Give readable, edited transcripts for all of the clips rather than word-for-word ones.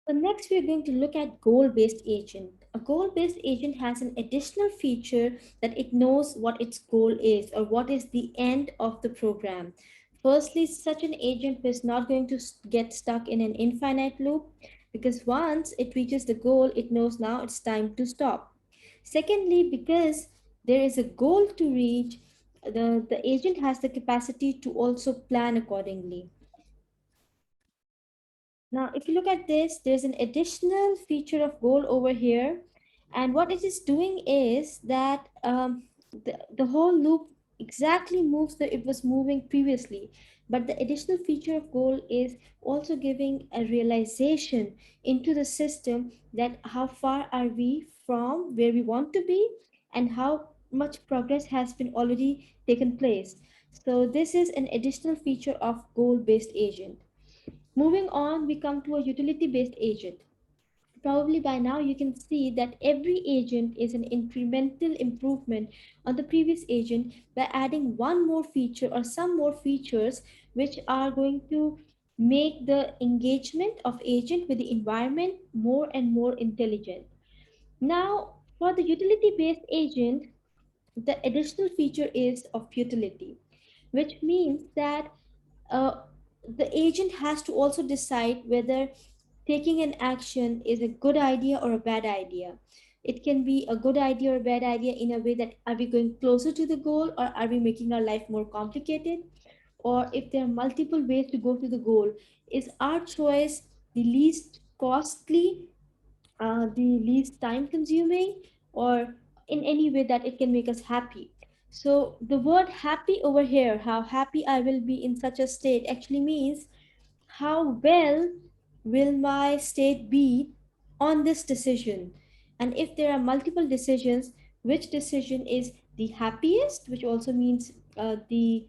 So next we're going to look at goal-based agent. A goal-based agent has an additional feature that it knows what its goal is or what is the end of the program. Firstly, such an agent is not going to get stuck in an infinite loop because once it reaches the goal, it knows now it's time to stop. Secondly, because there is a goal to reach, the agent has the capacity to also plan accordingly. Now, if you look at this, there's an additional feature of goal over here. And what it is doing is that the whole loop exactly moves that it was moving previously. But the additional feature of goal is also giving a realization into the system that how far are we from where we want to be and how much progress has been already taken place. So this is an additional feature of goal-based agent. Moving on, we come to a utility-based agent. Probably by now you can see that every agent is an incremental improvement on the previous agent by adding one more feature or some more features which are going to make the engagement of agent with the environment more and more intelligent. Now, for the utility-based agent, the additional feature is of utility, which means that uh, the agent has to also decide whether taking an action is a good idea or a bad idea. It can be a good idea or a bad idea in a way that are we going closer to the goal or are we making our life more complicated? Or if there are multiple ways to go to the goal, is our choice the least costly, the least time consuming, or in any way that it can make us happy? So the word happy over here, how happy I will be in such a state, actually means how well will my state be on this decision? And if there are multiple decisions, which decision is the happiest, which also means the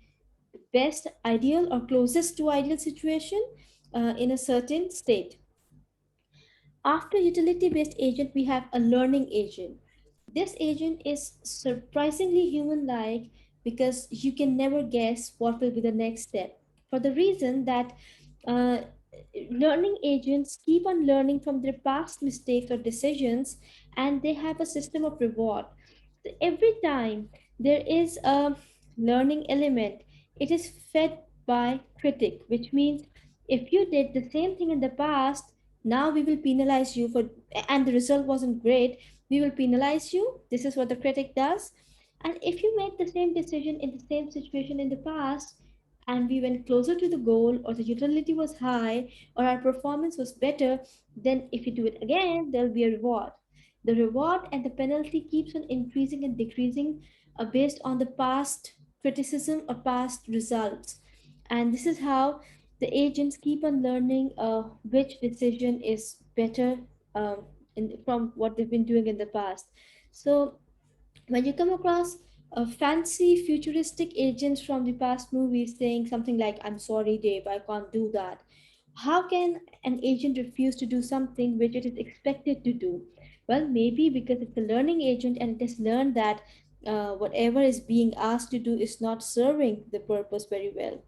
best ideal or closest to ideal situation in a certain state. After utility-based agent, we have a learning agent. This agent is surprisingly human-like because you can never guess what will be the next step. For the reason that uh, learning agents keep on learning from their past mistakes or decisions, and they have a system of reward. So every time there is a learning element, it is fed by critic, which means if you did the same thing in the past, now we will penalize you for, and the result wasn't great, we will penalize you. This is what the critic does. And if you made the same decision in the same situation in the past, and we went closer to the goal, or the utility was high, or our performance was better, then if you do it again, there'll be a reward. The reward and the penalty keeps on increasing and decreasing based on the past criticism or past results. And this is how the agents keep on learning which decision is better from what they've been doing in the past. So when you come across fancy futuristic agents from the past movies saying something like, I'm sorry, Dave, I can't do that. How can an agent refuse to do something which it is expected to do? Well, maybe because it's a learning agent and it has learned that whatever is being asked to do is not serving the purpose very well.